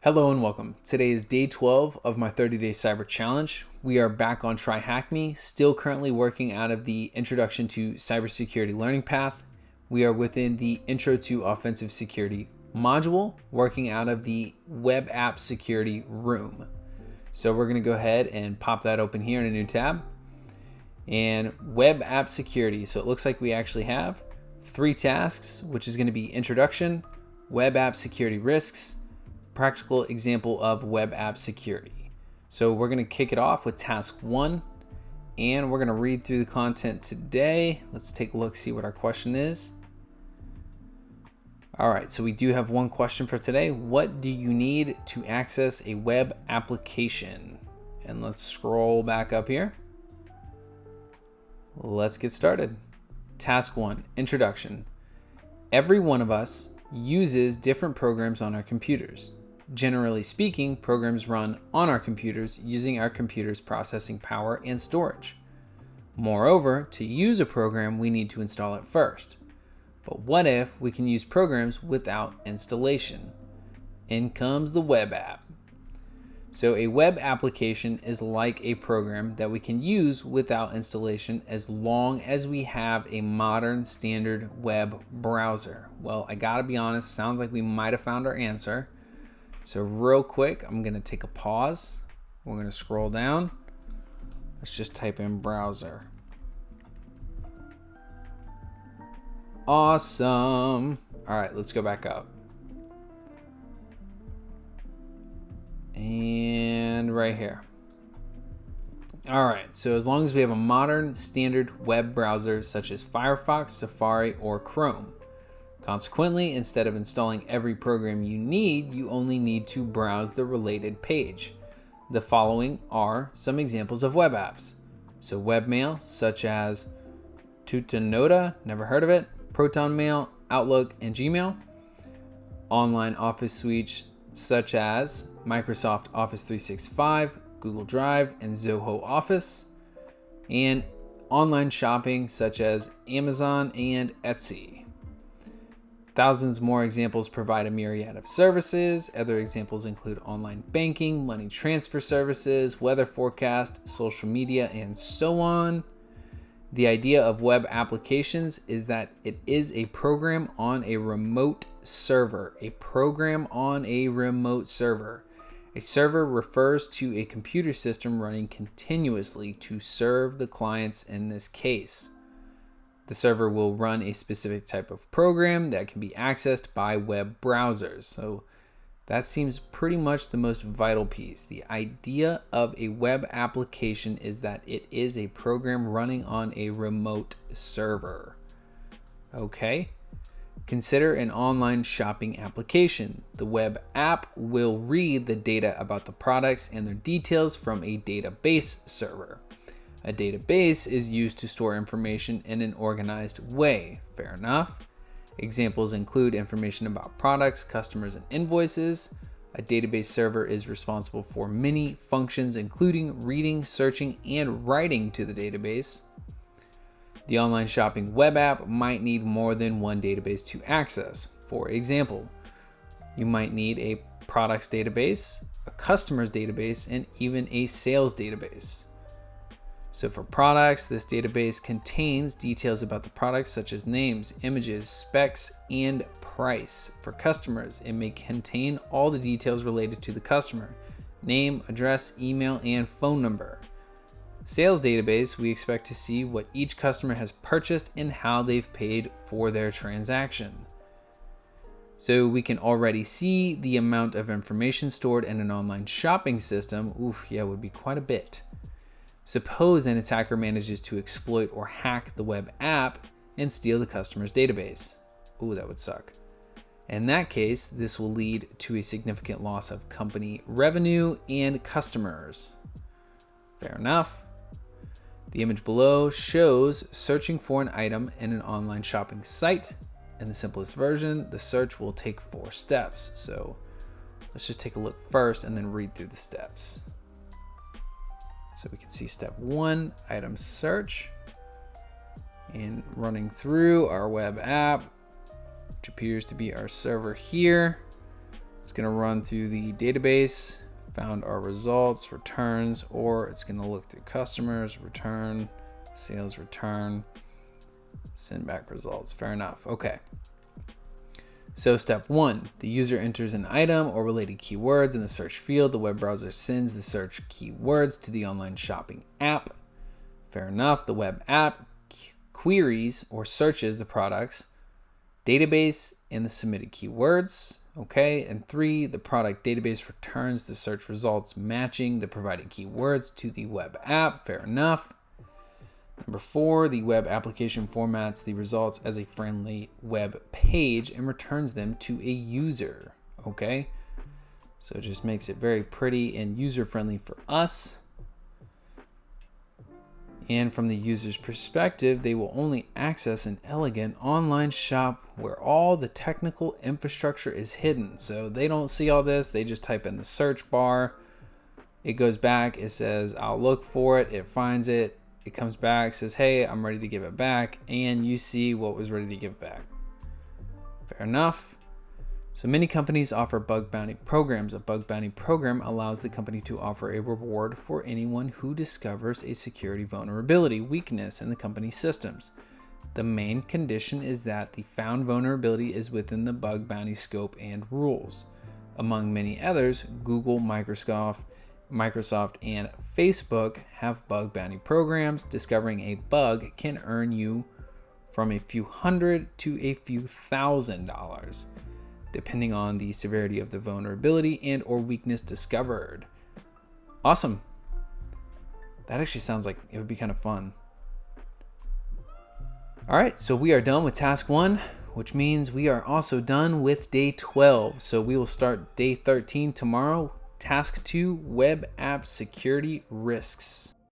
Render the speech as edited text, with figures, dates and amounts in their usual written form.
Hello and welcome. Today is day 12 of my 30-day cyber challenge. We are back on TryHackMe, still currently working out of the Introduction to Cybersecurity learning path. We are within the Intro to Offensive Security module, working out of the Web App Security room. So we're going to go ahead and pop that open here in a new tab. And Web App Security. So it looks like we actually have 3 tasks, which is going to be Introduction, Web App Security Risks, practical example of web app security. So we're going to kick it off with task 1, and we're going to read through the content today. Let's take a look, see what our question is. All right, so we do have one question for today. What do you need to access a web application? And let's scroll back up here. Let's get started. Task 1, Introduction. Every one of us uses different programs on our computers. Generally speaking, programs run on our computers using our computer's processing power and storage. Moreover, to use a program, we need to install it first. But what if we can use programs without installation? In comes the web app. So a web application is like a program that we can use without installation as long as we have a modern standard web browser. Well, I gotta be honest, sounds like we might have found our answer. So real quick, I'm gonna take a pause. We're gonna scroll down. Let's just type in browser. Awesome. All right, let's go back up. And right here. All right, so as long as we have a modern standard web browser such as Firefox, Safari, or Chrome. Consequently, instead of installing every program you need, you only need to browse the related page. The following are some examples of web apps. So webmail, such as Tutanota, never heard of it, Proton Mail, Outlook, and Gmail. Online office suites, such as Microsoft Office 365, Google Drive, and Zoho Office. And online shopping, such as Amazon and Etsy. Thousands more examples provide a myriad of services. Other examples include online banking, money transfer services, weather forecast, social media, and so on. The idea of web applications is that it is a program on a remote server. A program on a remote server. A server refers to a computer system running continuously to serve the clients in this case. The server will run a specific type of program that can be accessed by web browsers. So that seems pretty much the most vital piece. The idea of a web application is that it is a program running on a remote server. Okay. Consider an online shopping application. The web app will read the data about the products and their details from a database server. A database is used to store information in an organized way. Fair enough. Examples include information about products, customers, and invoices. A database server is responsible for many functions, including reading, searching, and writing to the database. The online shopping web app might need more than one database to access. For example, you might need a products database, a customers database, and even a sales database. So for products, this database contains details about the products such as names, images, specs, and price. For customers, it may contain all the details related to the customer: name, address, email, and phone number. Sales database, we expect to see what each customer has purchased and how they've paid for their transaction. So we can already see the amount of information stored in an online shopping system. Oof, yeah, it would be quite a bit. Suppose an attacker manages to exploit or hack the web app and steal the customer's database. Ooh, that would suck. In that case, this will lead to a significant loss of company revenue and customers. Fair enough. The image below shows searching for an item in an online shopping site. In the simplest version, the search will take 4 steps. So let's just take a look first and then read through the steps. So we can see step 1, item search, and running through our web app, which appears to be our server here. It's going to run through the database, found our results, returns, or it's going to look through customers, return, sales, return, send back results. Fair enough. Okay. So step 1, the user enters an item or related keywords in the search field. The web browser sends the search keywords to the online shopping app. Fair enough. The web app queries or searches the products database and the submitted keywords. Okay. And 3, the product database returns the search results matching the provided keywords to the web app. Fair enough. Number 4, the web application formats the results as a friendly web page and returns them to a user. Okay. So it just makes it very pretty and user-friendly for us. And from the user's perspective, they will only access an elegant online shop where all the technical infrastructure is hidden. So they don't see all this. They just type in the search bar. It goes back. It says, I'll look for it. It finds it. It comes back, says, hey, I'm ready to give it back. And you see what was ready to give back. Fair enough. So many companies offer bug bounty programs. A bug bounty program allows the company to offer a reward for anyone who discovers a security vulnerability, weakness in the company's systems. The main condition is that the found vulnerability is within the bug bounty scope and rules. Among many others, Google, Microsoft, and Facebook have bug bounty programs. Discovering a bug can earn you from a few hundred to a few $1,000, depending on the severity of the vulnerability and or weakness discovered. Awesome. That actually sounds like it would be kind of fun. All right, so we are done with task 1, which means we are also done with day 12. So we will start day 13 tomorrow. Task 2, web app security risks.